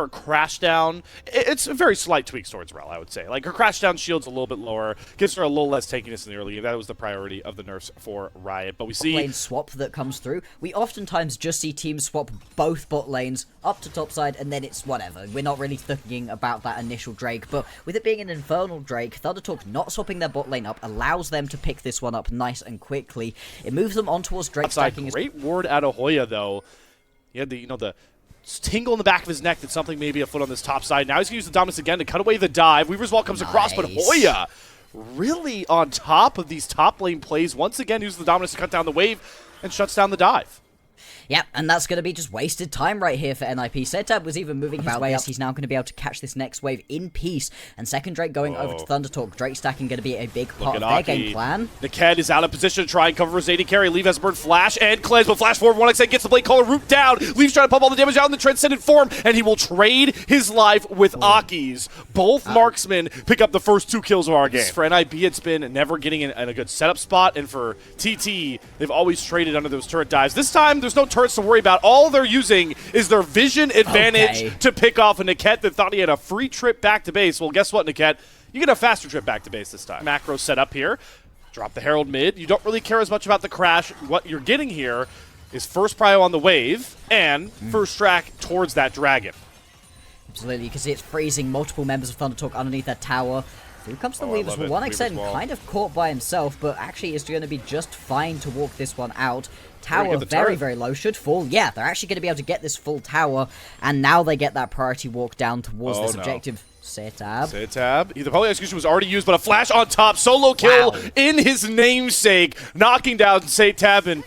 her crash down, it's a very slight tweaks towards Rell, I would say. Like, her crash down shield's a little bit lower, gives her a little less tankiness in the early game. That was the priority of the nerfs for Riot. But we see lane swap that comes through. We oftentimes just see teams swap both bot lanes up to top side, and then it's whatever. We're not really thinking about that initial Drake, but with it being an Infernal Drake, ThunderTalk not swapping their bot lane up allows them to pick this one up nice and quickly. It moves them on towards Drake stacking. Great ward out of Hoya, though. He had the, the tingle in the back of his neck that something may be afoot on this top side. Now he's going to use the Dominus again to cut away the dive. Weaver's Wall comes across, but Hoya really on top of these top lane plays. Once again, uses the Dominus to cut down the wave and shuts down the dive. Yep, and that's going to be just wasted time right here for NIP. Setab was even moving his way up. He's now going to be able to catch this next wave in peace. And second Drake going over to ThunderTalk. Drake stacking going to be a big part of their game plan. Naked is out of position to try and cover his AD carry. Leaf has burned Flash and Cleanse, but Flash forward. 1xN gets the Blade Caller root down. Leaf's trying to pump all the damage out in the Transcendent form, and he will trade his life with Aki's. Both marksmen pick up the first 2 kills of our game. For NIP, it's been never getting in a good setup spot, and for TT, they've always traded under those turret dives. This time, there's no turrets to worry about. All they're using is their vision advantage to pick off a Niket that thought he had a free trip back to base. Well, guess what, Niket? You get a faster trip back to base this time. Macro set up here. Drop the Herald mid. You don't really care as much about the crash. What you're getting here is first prio on the wave and first track towards that dragon. Absolutely, because it's freezing multiple members of ThunderTalk underneath that tower. Through comes the Weavers Wall. 1xN kind of caught by himself, but actually is going to be just fine to walk this one out. Tower very, very low, should fall. Yeah, they're actually going to be able to get this full tower, and now they get that priority walk down towards this objective. Setab. The poly execution was already used, but a flash on top. Solo kill in his namesake, knocking down Setab, and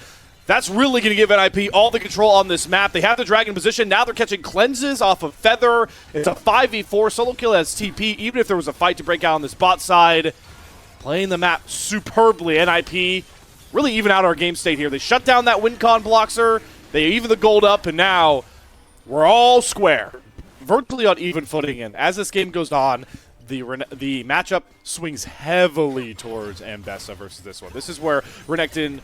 that's really going to give NIP all the control on this map. They have the dragon position. Now they're catching cleanses off of Feather. It's a 5v4. Solo kill has TP, even if there was a fight to break out on this bot side. Playing the map superbly. NIP really even out our game state here. They shut down that WinCon Bloxer. They even the gold up, and now we're all square. Virtually on even footing, and as this game goes on, the matchup swings heavily towards Ambessa versus this one. This is where Renekton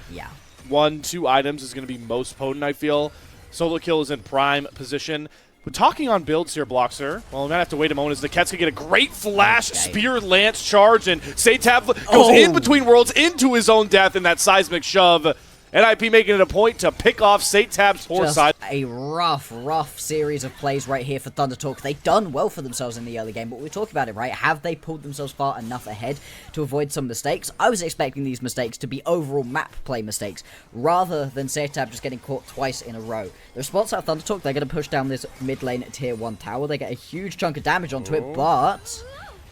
1-2 items is going to be most potent, I feel. Solo kill is in prime position. But talking on builds here, Bloxer, well, we might have to wait a moment as the Kets can get a great flash, spear, lance charge, and Setab goes in between worlds into his own death in that seismic shove. NIP making it a point to pick off Setab's poor side. A rough series of plays right here for ThunderTalk. They've done well for themselves in the early game, but we're talking about it, right? Have they pulled themselves far enough ahead to avoid some mistakes? I was expecting these mistakes to be overall map play mistakes, rather than Setab just getting caught twice in a row. The response out of ThunderTalk, they're going to push down this mid lane tier 1 tower. They get a huge chunk of damage onto it, but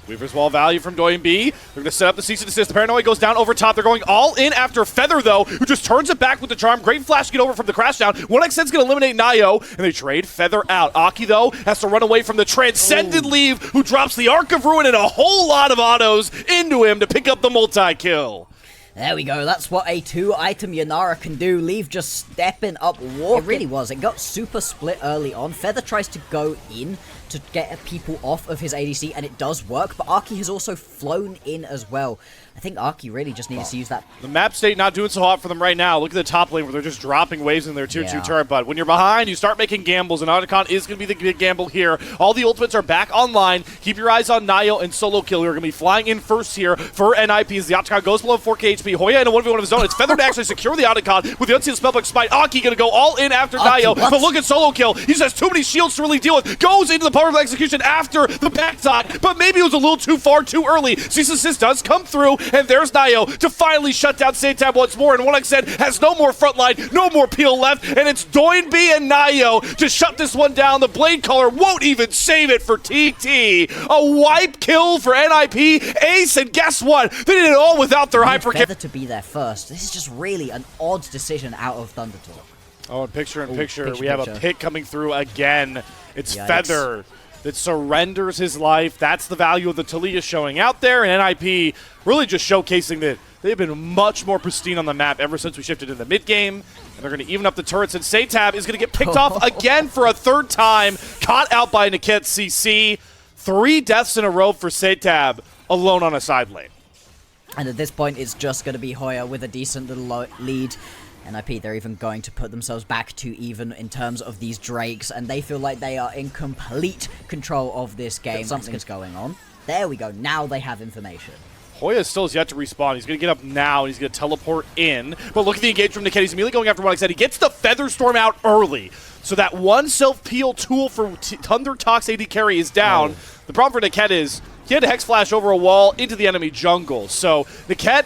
Weaver's Wall value from Doyen B. They're going to set up the cease and desist. The Paranoia goes down over top. They're going all in after Feather, though, who just turns it back with the charm. Great flash to get over from the crash down. 1xN's going to eliminate Nayo, and they trade Feather out. Aki, though, has to run away from the Transcended Leave, who drops the Arc of Ruin and a whole lot of autos into him to pick up the multi-kill. There we go, that's what a 2-item Yanara can do. Leave just stepping up, walking. It really was. It got super split early on. Feather tries to go in to get people off of his ADC, and it does work, but Arky has also flown in as well. I think Arky really just needs to use that. The map state not doing so hot for them right now. Look at the top lane where they're just dropping waves in their tier 2 turret, but when you're behind, you start making gambles, and Otacon is going to be the big gamble here. All the ultimates are back online. Keep your eyes on Nayo and Solo Kill, who are going to be flying in first here for NIP as the Otacon goes below 4k HP. Hoya in a 1v1 of his own. It's Feather to actually secure the Otacon with the Unseen Spellbook Smite. Aki going to go all in after Nayo, but look at Solo Kill. He just has too many shields to really deal with. Goes into the power of execution after the backside, but maybe it was a little too far, too early. Cease Assist does come through, and there's Nayo to finally shut down Setab once more, and 1xN has no more frontline, no more peel left, and it's Doyen B and Nayo to shut this one down. The Blade Caller won't even save it for TT. A wipe kill for NIP. Ace, and guess what? They did it all without their hyper kill. Feather to be there first. This is just really an odd decision out of ThunderTalk. Oh, and picture, we have a pick coming through again. It's Feather that surrenders his life. That's the value of the Taliyah showing out there, and NIP really just showcasing that they've been much more pristine on the map ever since we shifted in the mid-game, and they're going to even up the turrets, and Setab is going to get picked off again for a third time, caught out by Niket CC. 3 deaths in a row for Setab, alone on a side lane. And at this point, it's just going to be Hoya with a decent little lead. NIP, they're even going to put themselves back to even in terms of these Drakes, and they feel like they are in complete control of this game. Something's going on. There we go. Now they have information. Hoya still has yet to respawn. He's going to get up now. He's going to teleport in. But look at the engagement from Niket. He's immediately going after what I said. He gets the Featherstorm out early. So that one self-peel tool for Thunder Talk's AD carry is down. The problem for Niket is he had to Hex Flash over a wall into the enemy jungle. So Niket,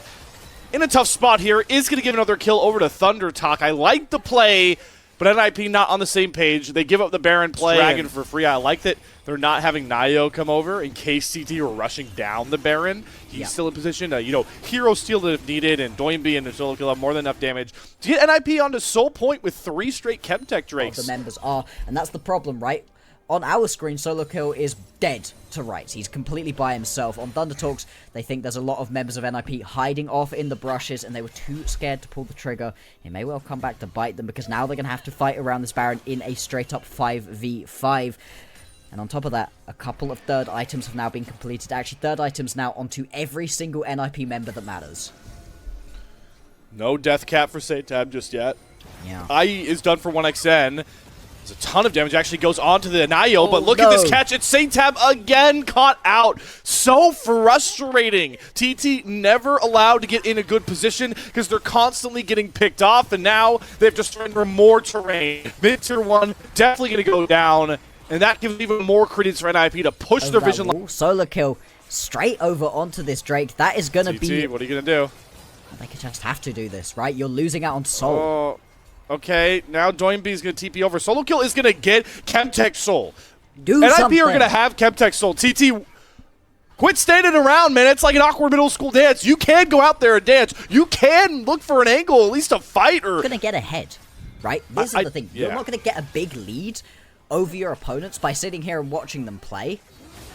in a tough spot here, is going to give another kill over to Thunder Talk. I like the play, but NIP not on the same page. They give up the Baron play. Dragon for free. I like that they're not having Nio come over in case CT were rushing down the Baron. He's still in position to, hero steal it if needed, and Doinby and Solo Kill have more than enough damage to get NIP onto Soul Point with 3 straight Chemtech Drakes. The members are, and that's the problem, right? On our screen, Solo Kill is dead to rights. He's completely by himself. On Thunder Talks, they think there's a lot of members of NIP hiding off in the brushes, and they were too scared to pull the trigger. It may well come back to bite them, because now they're going to have to fight around this Baron in a straight-up 5v5. And on top of that, a couple of third items have now been completed. Actually, third items now onto every single NIP member that matters. No death cap for Satab just yet. Yeah. IE is done for 1xN. There's a ton of damage actually goes on to the Nio, but look at this catch. It's Satab again caught out. So frustrating. TT never allowed to get in a good position because they're constantly getting picked off, and now they have to surrender more terrain. Mid-tier 1 definitely going to go down. And that gives even more credence for NIP to push their vision line. Solo Kill straight over onto this Drake. That is going to be... what are you going to do? They could just have to do this, right? You're losing out on Soul. Okay, now Doinby's going to TP over. Solo Kill is going to get Chemtech Soul. NIP are going to have Chemtech Soul. TT, quit standing around, man. It's like an awkward middle school dance. You can go out there and dance. You can look for an angle, at least a fight. You're going to get ahead, right? This is the thing. You're not going to get a big lead over your opponents by sitting here and watching them play.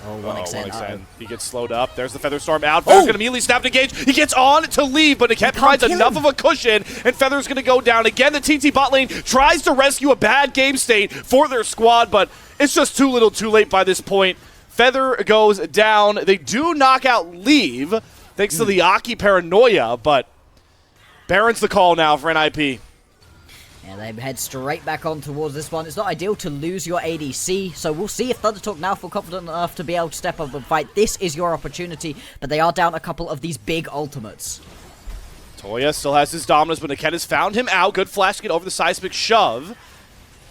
Oh, 1xN. He gets slowed up. There's the Featherstorm out. Feather's going to immediately snap to engage. He gets on to leave, but Niket provides enough of a cushion, and Feather's going to go down. Again, the TT bot lane tries to rescue a bad game state for their squad, but it's just too little too late by this point. Feather goes down. They do knock out Leave, thanks to the Aki paranoia, but Baron's the call now for NIP. And they head straight back on towards this one. It's not ideal to lose your ADC, so we'll see if Thunder Talk now feel confident enough to be able to step up and fight. This is your opportunity, but they are down a couple of these big ultimates. Toya still has his dominance, but Niket has found him out. Good flash to get over the seismic shove.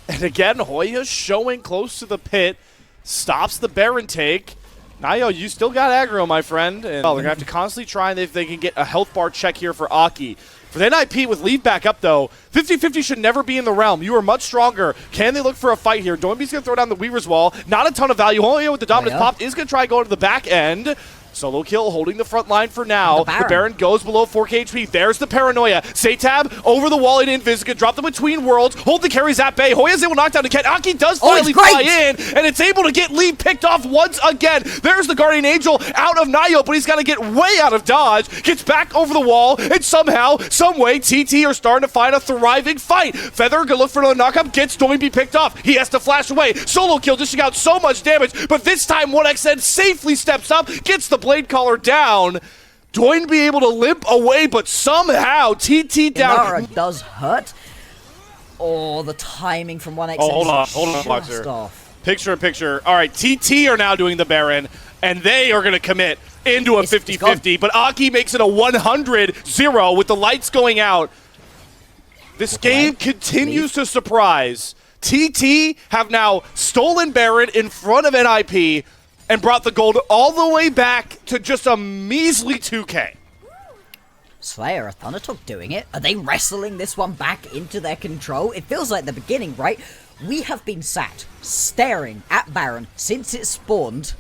And again, Hoya showing close to the pit. Stops the Baron take. Nio, you still got aggro, my friend. And they're going to have to constantly try and if they can get a health bar check here for Aki. For the NIP with Leave back up, though, 50-50 should never be in the realm. You are much stronger. Can they look for a fight here? Doinby's going to throw down the Weaver's Wall. Not a ton of value. Hoya with the dominance popped is going to try going to the back end. Solo Kill holding the front line for now. The Baron goes below 4k HP. There's the paranoia. Satab over the wall in Invis. Gonna drop them between worlds. Hold the carries at bay. Hoya's able to knock down Niket. Aki does finally fly in, and it's able to get Lee picked off once again. There's the Guardian Angel out of Nio, but he's got to get way out of dodge. Gets back over the wall, and somehow, someway, TT are starting to find a thriving fight. Feather gonna look for another knockup. Gets Doinby picked off. He has to flash away. Solo Kill dishing out so much damage, but this time 1xN safely steps up, gets the Blade Caller down. Doinby able to limp away, but somehow TT down. Inara does hurt. Oh, the timing from 1xN. Oh, hold on, Boxer. Picture in picture. All right, TT are now doing the Baron, and they are going to commit into a 50-50, but Aki makes it a 100-0 with the lights going out. This game continues to surprise. TT have now stolen Baron in front of NIP, and brought the gold all the way back to just a measly 2k. Slayer, are Thunder Talk doing it? Are they wrestling this one back into their control? It feels like the beginning, right? We have been sat, staring at Baron since it spawned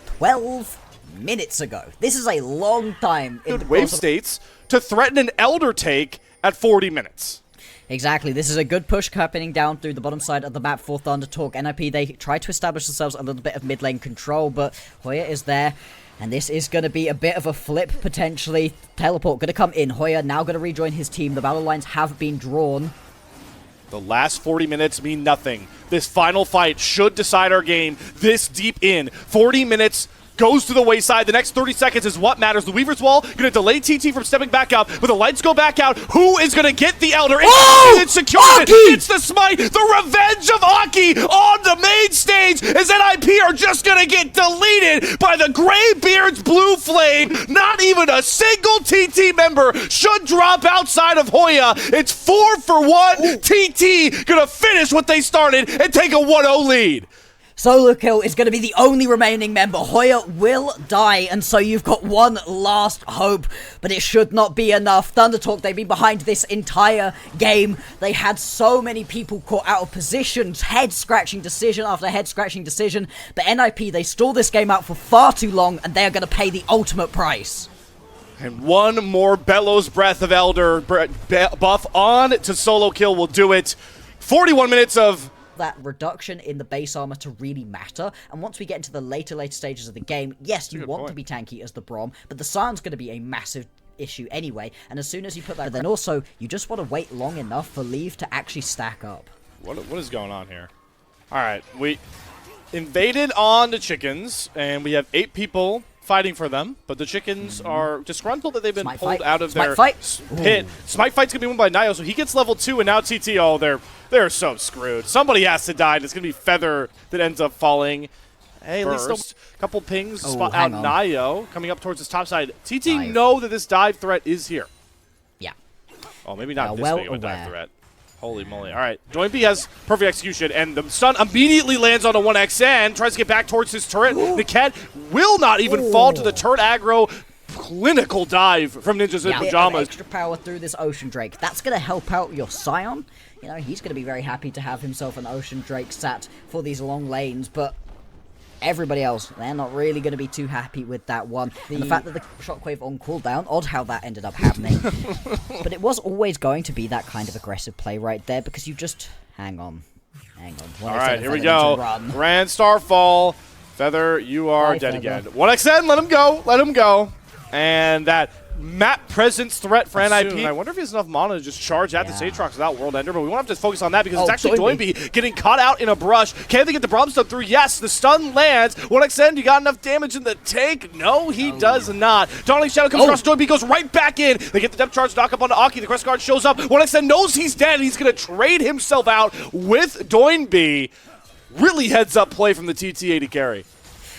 12 minutes ago. This is a long time in the wave states to threaten an Elder take at 40 minutes. Exactly, this is a good push happening down through the bottom side of the map for Thunder Talk. NIP, they try to establish themselves a little bit of mid lane control, but Hoya is there, and this is going to be a bit of a flip, potentially. Teleport going to come in. Hoya now going to rejoin his team. The battle lines have been drawn. The last 40 minutes mean nothing. This final fight should decide our game this deep in. 40 minutes goes to the wayside. The next 30 seconds is what matters. The Weaver's Wall going to delay TT from stepping back up, but the lights go back out. Who is going to get the Elder? It's secured. It's the smite. The revenge of Aki on the main stage as NIP are just going to get deleted by the Greybeard's Blue Flame. Not even a single TT member should drop outside of Hoya. It's 4 for 1. TT going to finish what they started and take a 1-0 lead. Solo Kill is going to be the only remaining member. Hoya will die, and so you've got one last hope, but it should not be enough. ThunderTalk, they've been behind this entire game. They had so many people caught out of positions, head-scratching decision after head-scratching decision, but NIP, they stalled this game out for far too long, and they're going to pay the ultimate price. And one more Bellows Breath of Elder buff on to Solo Kill will do it. 41 minutes of that reduction in the base armor to really matter, and once we get into the later stages of the game, yes, you want to be tanky as the Braum, but the Sion's going to be a massive issue anyway, and as soon as you put that, but then also, you just want to wait long enough for Leave to actually stack up. What is going on here? Alright, we invaded on the chickens, and we have 8 people fighting for them, but the chickens are disgruntled that they've been pulled out of their pit. Smite Fight's going to be won by Nio, so he gets level 2, and now TT, oh, they're so screwed. Somebody has to die, and it's going to be Feather that ends up falling. Hey, at least a couple pings spot out Nio coming up towards his top side. TT know that this dive threat is here. Yeah. Oh, maybe not this big of a dive threat. Holy moly. All right. Doinby has perfect execution, and the stun immediately lands on a 1xN, tries to get back towards his turret. Niket will not even fall to the turret aggro. Clinical dive from Ninjas in Pajamas. Extra power through this Ocean Drake. That's going to help out your Sion. You know, he's going to be very happy to have himself an Ocean Drake sat for these long lanes, but everybody else, they're not really going to be too happy with that one. And the fact that the Shockwave on cooldown, odd how that ended up happening. But it was always going to be that kind of aggressive play right there, because you just... Hang on. Alright, here we go. Grand Starfall. Feather, you are dead again. 1xN, let him go. And that map presence threat for NIP. I wonder if he has enough mana to just charge at the Saatrox without World Ender, but we won't have to focus on that because it's actually Doinby getting caught out in a brush. Can they get the Braum stun through? Yes, the stun lands. 1xN, you got enough damage in the tank? No, he does not. Dawning Shadow comes across, Doinby goes right back in. They get the depth charge knock up onto Aki. The Crest Guard shows up. 1xN knows he's dead. He's going to trade himself out with Doinby. Really heads up play from the TT80 carry.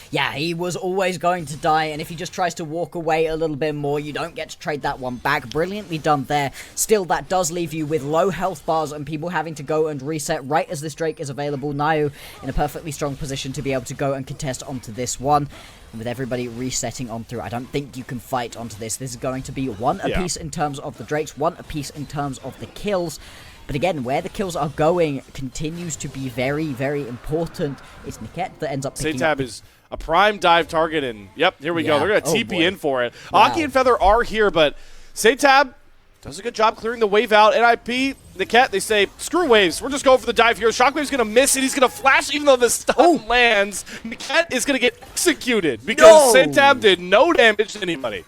Yeah, he was always going to die, and if he just tries to walk away a little bit more, you don't get to trade that one back. Brilliantly done there. Still, that does leave you with low health bars and people having to go and reset right as this Drake is available. Nio in a perfectly strong position to be able to go and contest onto this one. And with everybody resetting on through, I don't think you can fight onto this. This is going to be one apiece in terms of the Drakes, one apiece in terms of the kills. But again, where the kills are going continues to be very, very important. It's Niket that ends up picking up. is a prime dive target, and yep, here we go. They're going to TP in for it. Aki and Feather are here, but Satab does a good job clearing the wave out. NIP, Niket, they say, screw waves. We're just going for the dive here. Shockwave's going to miss it. He's going to flash even though the stun lands. Niket is going to get executed because Satab did no damage to anybody.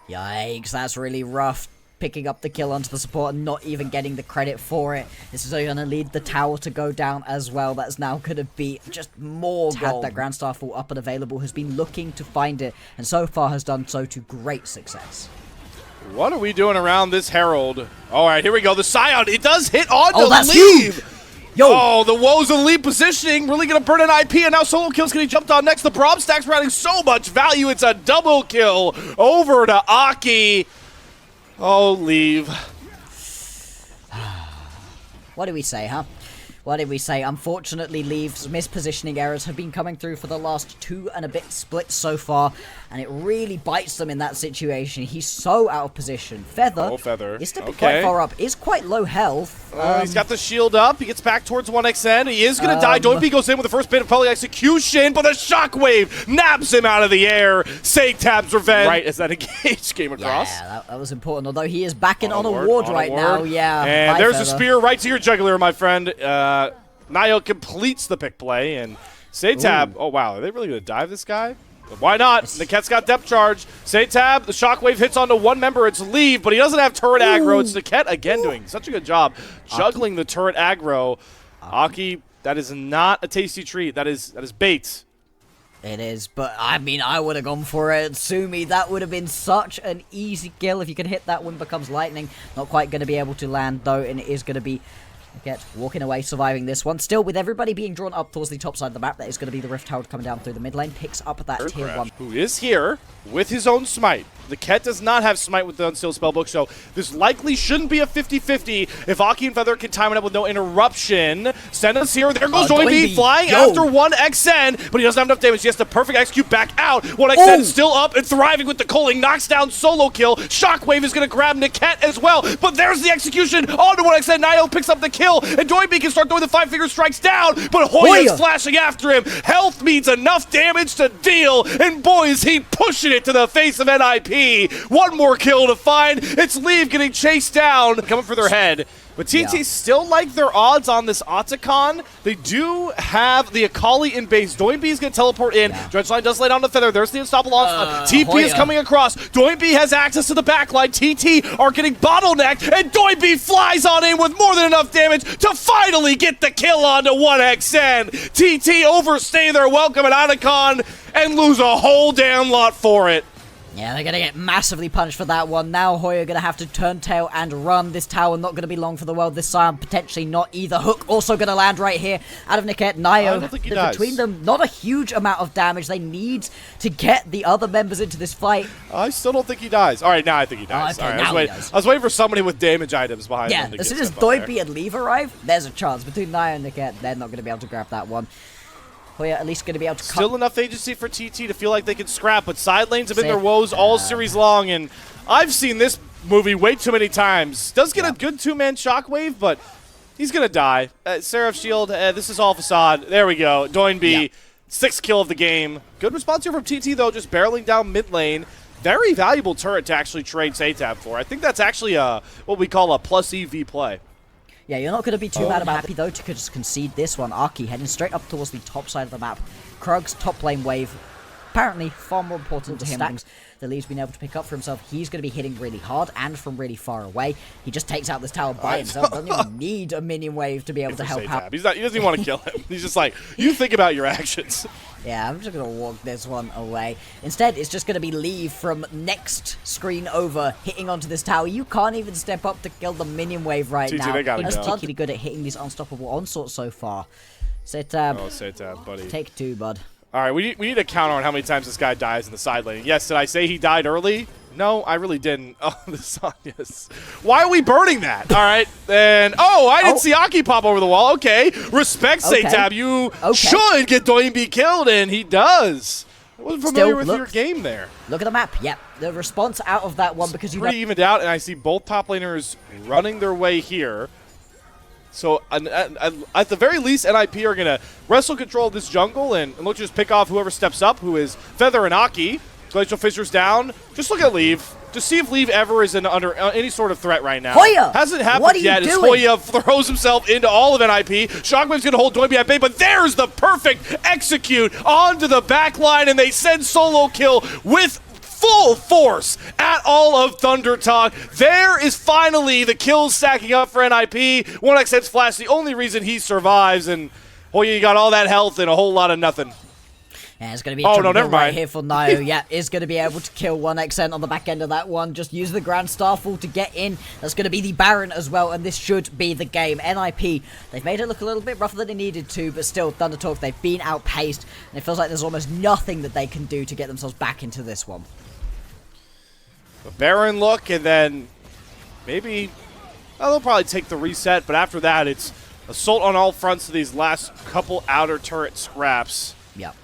Yikes, that's really rough. Picking up the kill onto the support and not even getting the credit for it. This is going to lead the tower to go down as well. That's now going to be just more gold. That Grand Starfall up and available, has been looking to find it, and so far has done so to great success. What are we doing around this Herald? All right, here we go. The Sion, it does hit on that's Leave. Huge. Yo. Oh, the woes of lead positioning. Really going to burn an IP, and now Solo Kill's getting jumped on next. The Braum stack's providing so much value. It's a double kill over to Aki. Oh, Leave. What do we say, huh? What did we say? Unfortunately, Leave's mispositioning errors have been coming through for the last 2 and a bit splits so far, and it really bites them in that situation. He's so out of position. Feather is stepping quite far up, is quite low health. He's got the shield up. He gets back towards 1xN. He is going to die. Doinby goes in with the first bit of poly execution, but the shockwave naps him out of the air. Satab's revenge. Right as that engage came across. Yeah, that was important, although he is backing on a ward right now. Yeah. And there's a spear right to your jugular, my friend. Nio completes the pick play, and Satab, oh wow, are they really going to dive this guy? But why not? Niket's got depth charge. Satab, the shockwave hits onto one member, it's Leave, but he doesn't have turret aggro. It's Niket again doing such a good job juggling the turret aggro. Aki, that is not a tasty treat. That is bait. It is, but I mean, I would have gone for it. Sumi, that would have been such an easy kill. If you could hit that, Wind Becomes Lightning. Not quite going to be able to land, though, and it is going to be Niket walking away, surviving this one. Still, with everybody being drawn up towards the top side of the map, that is going to be the Rift Herald coming down through the mid lane. Picks up that tier 1. Who is here with his own smite. Niket does not have smite with the Unsealed Spellbook, so this likely shouldn't be a 50-50 if Aki and Feather can time it up with no interruption. Send us here. There goes Doinb flying after 1xN, but he doesn't have enough damage. He has to perfect execute back out. 1xN still up and thriving with the culling. Knocks down Solo Kill. Shockwave is going to grab Niket as well, but there's the execution onto 1xN. Nio picks up the kill, and Doinb can start throwing the 5-finger strikes down, but Hoya's flashing after him. Health means enough damage to deal, and boy, is he pushing it to the face of NIP. One more kill to find. It's Leave getting chased down, coming for their head. But TT still like their odds on this Otacon. They do have the Akali in base. Doinb is going to teleport in. Dredgeline does lay down the Feather. There's the unstoppable onslaught. TP is coming across. Doinb has access to the backline. TT are getting bottlenecked, and Doinb flies on in with more than enough damage to finally get the kill onto 1xN. TT overstay their welcome at Otacon and lose a whole damn lot for it. Yeah, they're going to get massively punished for that one. Now Hoya going to have to turn tail and run. This tower not going to be long for the world this time. Potentially not either. Hook also going to land right here out of Niket. Nio, between them, not a huge amount of damage. They need to get the other members into this fight. I still don't think he dies. All right, now I think he dies. Okay, all right, now he does. I was waiting for somebody with damage items behind him. Yeah, as soon as Doinb and Leave arrive, there's a chance. Between Nio and Niket, they're not going to be able to grab that one. Hoya at least going to be able to Still enough agency for TT to feel like they can scrap, but side lanes have been their woes all series long, and I've seen this movie way too many times. Does get a good two-man Shockwave, but he's going to die. Seraph Shield, this is all facade. There we go. Doinb, 6th kill of the game. Good response here from TT, though, just barreling down mid lane. Very valuable turret to actually trade Satab for. I think that's actually what we call a plus EV play. Yeah, you're not going to be too mad about happy though to just concede this one. Aki heading straight up towards the top side of the map. Krug's top lane wave, apparently far more important to him than the Lee's been able to pick up for himself. He's going to be hitting really hard and from really far away. He just takes out this tower by himself. Doesn't even need a minion wave to be able to help out. He doesn't even want to kill him. He's just like, you think about your actions. Yeah, I'm just going to walk this one away. Instead, it's just going to be Leave from next screen over, hitting onto this tower. You can't even step up to kill the minion wave right now. He's particularly good at hitting these unstoppable onslaughts so far. Satab. Oh, Satab, buddy. Take 2, bud. All right, we need a counter on how many times this guy dies in the side lane. Yes, did I say he died early? No, I really didn't. Oh, the sun, yes. Why are we burning that? All right, then. Oh, I didn't see Aki pop over the wall. Okay, respect, Satab. You should get Doinb killed, and he does. I wasn't familiar with your game there. Look at the map. Yep, the response out of that one because you pretty evened out, and I see both top laners running their way here. So at the very least, NIP are going to wrestle control of this jungle and look to just pick off whoever steps up, who is Feather and Aki. Glacial Fissures down. Just look at Leave. Just see if Leave ever is under any sort of threat right now. Hoya! Hasn't happened yet. As Hoya throws himself into all of NIP. Shockwave's going to hold Doinb at bay, but there's the perfect execute onto the back line, and they send Solo Kill with full force at all of Thunder Talk. There is finally the kills stacking up for NIP. 1xN's flash, the only reason he survives, and Hoya, you got all that health and a whole lot of nothing. Yeah, it's going to be right here for Nio. Yeah, is going to be able to kill 1xN on the back end of that one. Just use the Grand Starfall to get in. That's going to be the Baron as well, and this should be the game. NIP, they've made it look a little bit rougher than they needed to, but still, Thunder Talk, they've been outpaced, and it feels like there's almost nothing that they can do to get themselves back into this one. A Baron look, and then maybe they'll probably take the reset, but after that, it's assault on all fronts of these last couple outer turret scraps. Yep.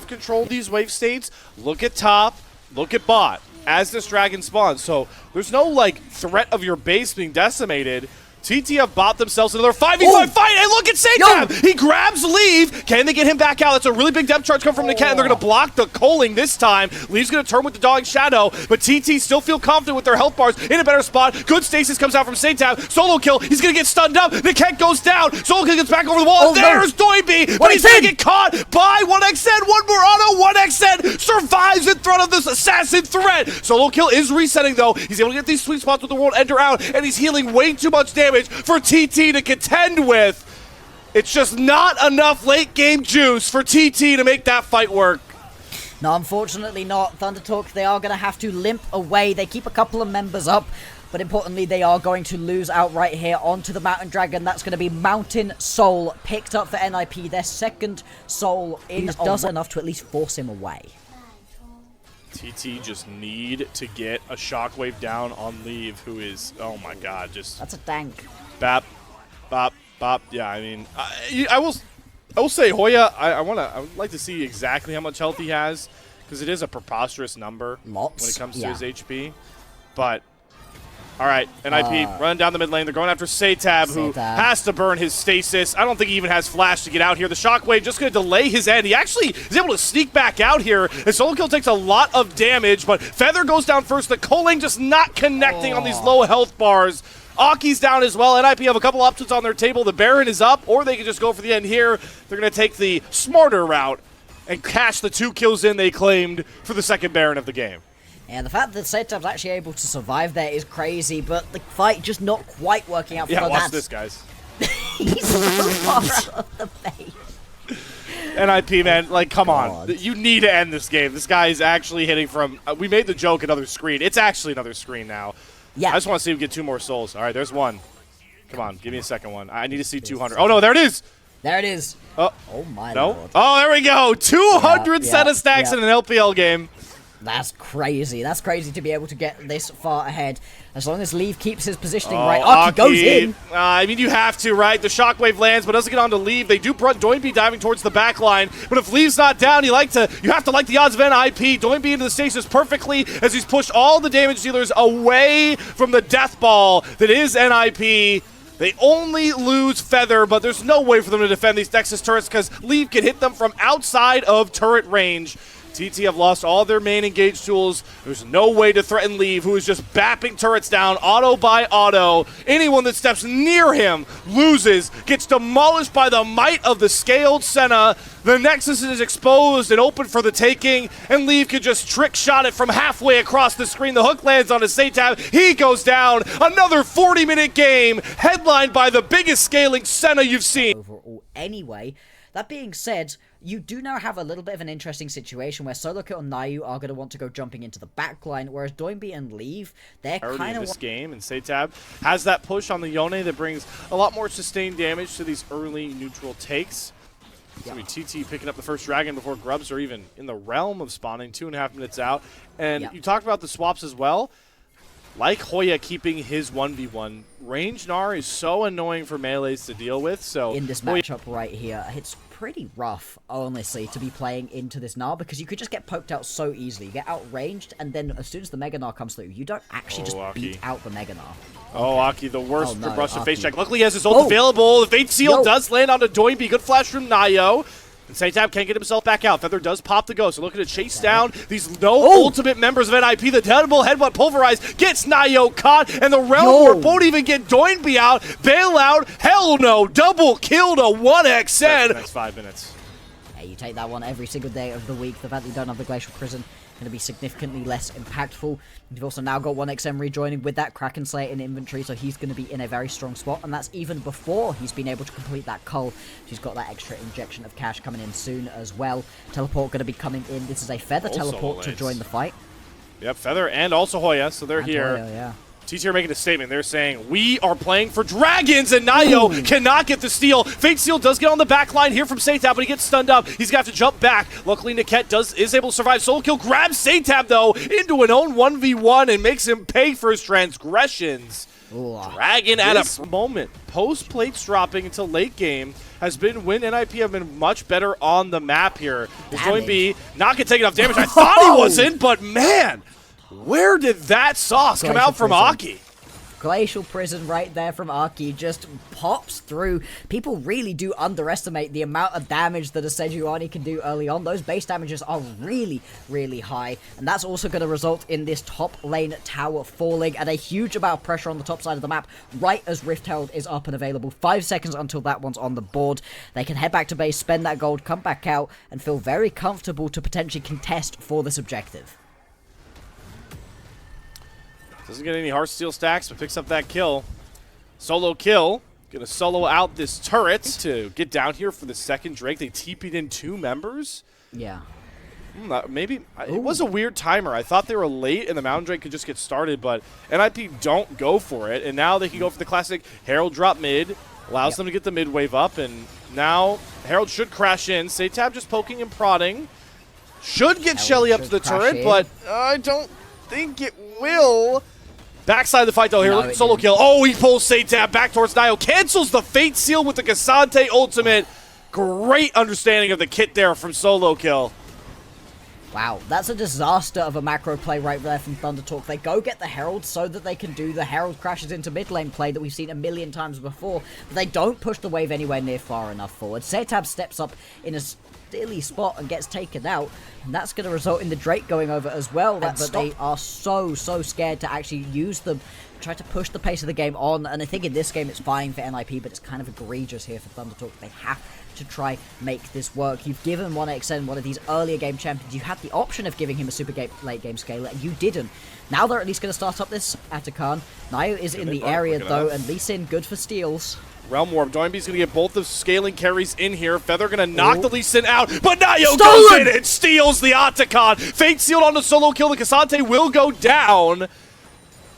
Control these wave states. Look at top, look at bot as this dragon spawns. So there's no like threat of your base being decimated. TT have bought themselves another 5v5 fight, and look at Satab! He grabs Leave. Can they get him back out? That's a really big depth charge coming from Niket, and they're going to block the culling this time. Leave's going to turn with the Dawing Shadow, but TT still feel confident with their health bars in a better spot. Good stasis comes out from Satab. Solo Kill. He's going to get stunned up. Niket goes down. Solo Kill gets back over the wall. There's Doinb, but he's going to get caught by 1xN. One more auto. 1xN survives in front of this assassin threat. Solo Kill is resetting, though. He's able to get these sweet spots with the World Ender out, and he's healing way too much damage for TT to contend with. It's just not enough late game juice for TT to make that fight work. No, unfortunately not. ThunderTalk, they are going to have to limp away. They keep a couple of members up, but importantly, they are going to lose outright here onto the Mountain Dragon. That's going to be Mountain Soul picked up for NIP, their second soul in. Does enough to at least force him away. TT just need to get a shockwave down on Leave, who is, oh my god, just... That's a dank. Bap, bop, bop. Yeah, I mean, I will say Hoya, I would like to see exactly how much health he has, because it is a preposterous number Lots. when it comes to his HP. But, all right, NIP running down the mid lane. They're going after Satab, who has to burn his stasis. I don't think he even has flash to get out here. The Shockwave just going to delay his end. He actually is able to sneak back out here. And Solo Kill takes a lot of damage, but Feather goes down first. The Culling just not connecting on these low health bars. Aki's down as well. NIP have a couple options on their table. The Baron is up, or they can just go for the end here. They're going to take the smarter route and cash the 2 kills in they claimed for the second Baron of the game. And the fact that Satab's actually able to survive there is crazy, but the fight just not quite working out for Yeah, them. watch this, guys. He's so far out of the base. NIP, man, like, come on. You need to end this game. This guy is actually hitting from... we made the joke another screen. It's actually another screen now. Yeah. I just want to see him get 2 more souls. All right, there's one. Come on, give me a second one. I need to see 200. Oh, no, there it is. There it is. Oh, my no. lord. Oh, there we go. 200 set of stacks in an LPL game. That's crazy. That's crazy to be able to get this far ahead. As long as Leave keeps his positioning Oh, right. Aki goes in. I mean, you have to, right? The Shockwave lands, but doesn't get on to Leave. They do front Doinby diving towards the back line. But if Leave's not down, you have to like the odds of NIP. Doinby into the stasis perfectly as he's pushed all the damage dealers away from the death ball that is NIP. They only lose Feather, but there's no way for them to defend these Nexus turrets because Leave can hit them from outside of turret range. TT have lost all their main engage tools. There's no way to threaten Leave, who is just bapping turrets down auto by auto. Anyone that steps near him loses, gets demolished by the might of the scaled Senna. The Nexus is exposed and open for the taking, and Leave can just trick shot it from halfway across the screen. The hook lands on a Satab. He goes down. Another 40-minute game, headlined by the biggest scaling Senna you've seen. Overall, anyway. That being said, you do now have a little bit of an interesting situation where Solo Kill and Nayu are going to want to go jumping into the backline, whereas Doinby and Leave, they're kind of... in this game, and Satab has that push on the Yone that brings a lot more sustained damage to these early neutral takes. It's going to be TT picking up the first dragon before Grubs are even in the realm of spawning, 2.5 minutes out. And you talked about the swaps as well. Like Hoya keeping his 1v1, range Gnar is so annoying for melees to deal with. So in this matchup right here, it's pretty rough, honestly, to be playing into this Gnar because you could just get poked out so easily. You get outranged, and then as soon as the Mega Gnar comes through, you don't actually just beat out the Mega Gnar. Oh, Aki, the worst for brush to face check. Luckily, he has his ult available. The Fate Seal does land onto Doinby. Good flash from Nayo. And Satab can't get himself back out. Feather does pop the ghost. So looking to chase down these ultimate members of NIP. The double headbutt pulverized gets Nayo caught, and the Realm Warp won't even get Doinby out. Bail out. Hell no. Double kill to 1xN. Next 5 minutes. Yeah, you take that one every single day of the week. The fact that you don't have the Glacial Prison going to be significantly less impactful. You've also now got 1xM rejoining with that Kraken Slayer in inventory, so he's going to be in a very strong spot, and that's even before he's been able to complete that cull. He's got that extra injection of cash coming in soon as well. Teleport going to be coming in. This is a Feather teleport to join the fight. Yep, Feather and also Hoya, so they're here. Hoya, yeah. TT are making a statement. They're saying, we are playing for dragons, and Nayo cannot get the steal. Fate Seal does get on the back line here from Satab, but he gets stunned up. He's going to have to jump back. Luckily, Niket is able to survive. Solo Kill grabs Satab, though, into an own 1v1 and makes him pay for his transgressions. Dragon at a moment. Post plates dropping until late game has been when NIP have been much better on the map here. It's going to be not going to take enough damage. I thought he wasn't, but man, where did that sauce come out from Aki? Glacial Prison right there from Aki just pops through. People really do underestimate the amount of damage that a Sejuani can do early on. Those base damages are really, really high, and that's also going to result in this top lane tower falling and a huge amount of pressure on the top side of the map right as Rift Herald is up and available. 5 seconds until that one's on the board. They can head back to base, spend that gold, come back out, and feel very comfortable to potentially contest for this objective. Doesn't get any Heartsteel stacks, but picks up that kill. Solo Kill. Gonna solo out this turret to get down here for the second Drake. They TP'd in 2 members. Yeah. Maybe it was a weird timer. I thought they were late and the Mountain Drake could just get started, but NIP don't go for it, and now they can go for the classic Herald drop mid, allows them to get the mid wave up, and now Herald should crash in. Satab just poking and prodding. Should get Shelly up to the turret, but I don't think it will. Backside of the fight, though, here, look at solo kill. Oh, he pulls Satab back towards Nio. Cancels the Fate Seal with the K'Sante ultimate. Great understanding of the kit there from solo kill. Wow, that's a disaster of a macro play right there from ThunderTalk. They go get the Herald so that they can do the Herald crashes into mid lane play that we've seen a million times before, but they don't push the wave anywhere near far enough forward. Satab steps up in a stilly spot and gets taken out, and that's going to result in the Drake going over as well, but they are so scared to actually use them, try to push the pace of the game on, and I think in this game it's fine for NIP, but it's kind of egregious here for ThunderTalk. They have to try make this work. You've given 1xN one of these earlier game champions. You had the option of giving him a super late game scaler, and you didn't. Now they're at least going to start up this Atakan. Nio is in the area though, and Lee Sin good for steals. Realm Warp. Doinby's going to get both the scaling carries in here. Feather going to knock the Lee Sin out, but Nio goes in and steals the Atakan. Fate sealed on the solo kill. The K'Sante will go down.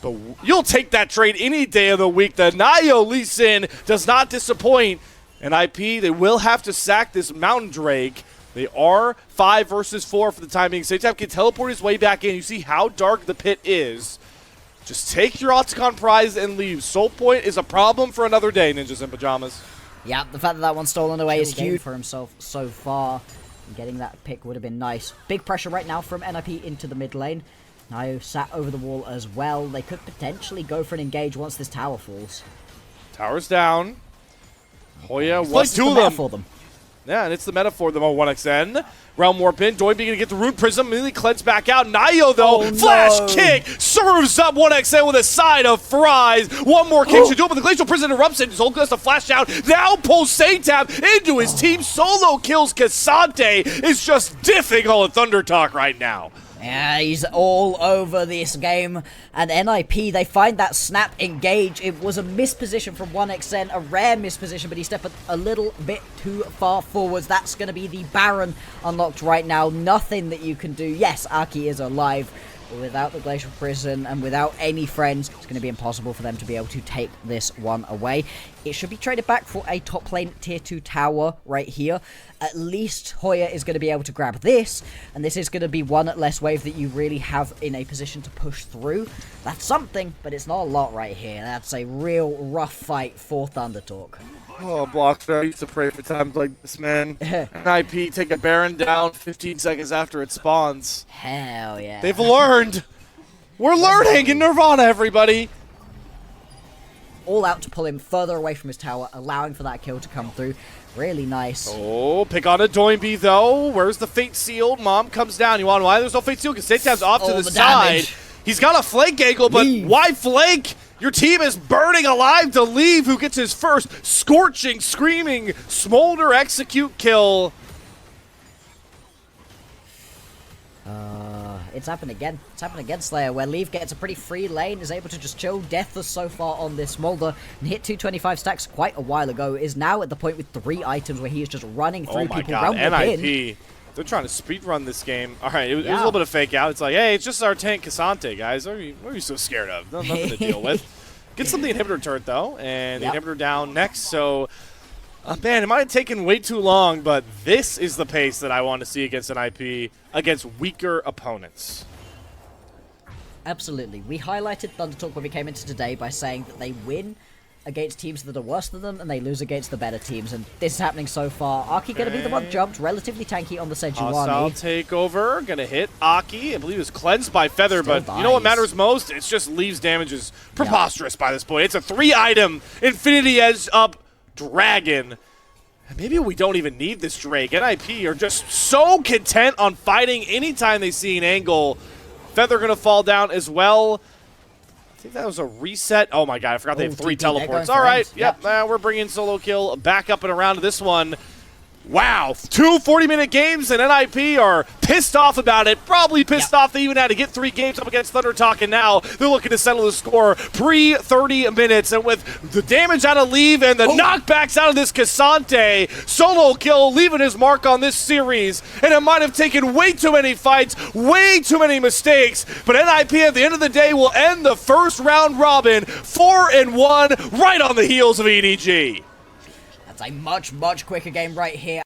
But you'll take that trade any day of the week. The Nio Lee Sin does not disappoint. And IP, they will have to sack this Mountain Drake. They are 5 versus 4 for the time being. Satab can teleport his way back in. You see how dark the pit is. Just take your Atakan prize and leave. Soul Point is a problem for another day, Ninjas in Pajamas. Yeah, the fact that that one's stolen away is huge for himself so far. And getting that pick would have been nice. Big pressure right now from NIP into the mid lane. Nio sat over the wall as well. They could potentially go for an engage once this tower falls. Tower's down. Hoya, what two of them? Yeah, and it's the meta for them on 1xN. Realm Warp in. Doinby going to get the Rune Prism. Immediately cleanse back out. Nio, though, flash kick. Serves up 1xN with a side of fries. One more kick should do it, but the Glacial Prison interrupts it. Zolka has to flash out. Now pulls Satab into his team. Solo kills K'Sante. Is just diffing all of Thunder Talk right now. Yeah, he's all over this game. And NIP, they find that snap engage. It was a misposition from 1xN, a rare misposition, but he stepped a little bit too far forwards. That's going to be the Baron unlocked right now. Nothing that you can do. Yes, Aki is alive. But without the Glacial Prison and without any friends, it's going to be impossible for them to be able to take this one away. It should be traded back for a top lane tier 2 tower right here. At least Hoya is going to be able to grab this, and this is going to be one less wave that you really have in a position to push through. That's something, but it's not a lot right here. That's a real rough fight for ThunderTalk. Oh, Blockster, I used to pray for times like this, man. NIP take a Baron down 15 seconds after it spawns. Hell yeah. They've learned. We're learning in Nirvana, everybody. All out to pull him further away from his tower, allowing for that kill to come through. Really nice. Oh, pick on a Doinby, though. Where's the Fate Sealed? Mom comes down. You want why there's no Fate Sealed? Because Satab's off to the side. He's got a flank angle, but why flank? Your team is burning alive to leave. Who gets his first scorching, screaming, smolder execute kill? It's happened again. It's happened again, Slayer, where Leave gets a pretty free lane, is able to just chill Deathless so far on this Smolder, and hit 225 stacks quite a while ago, is now at the point with 3 items where he is just running through people. Oh my god, NIP. They're trying to speedrun this game. All right, it was a little bit of fake out. It's like, hey, it's just our tank K'Sante, guys. What are you so scared of? Nothing to deal with. Gets them the inhibitor turret, though, and the inhibitor down next, so... man, it might have taken way too long, but this is the pace that I want to see against NIP, against weaker opponents. Absolutely. We highlighted ThunderTalk when we came into today by saying that they win against teams that are worse than them, and they lose against the better teams, and this is happening so far. Aki going to be the one jumped, relatively tanky on the Sejuani. Hostile takeover, going to hit Aki. I believe it's cleansed by Feather, but you know what matters most? It's just Leaves damage is preposterous by this point. It's a 3-item Infinity Edge up Dragon. Maybe we don't even need this Drake. NIP are just so content on fighting anytime they see an angle. Feather going to fall down as well. I think that was a reset. Oh my god, I forgot they have 3 teleports. All right, we're bringing solo kill back up and around to this one. Wow, 2 40-minute games, and NIP are pissed off about it. Probably pissed off they even had to get 3 games up against Thunder Talk, and now they're looking to settle the score pre-30 minutes. And with the damage out of Leave and the knockbacks out of this K'Sante, solo kill leaving his mark on this series. And it might have taken way too many fights, way too many mistakes, but NIP at the end of the day will end the first round robin 4-1 right on the heels of EDG. That's a much, much quicker game right here.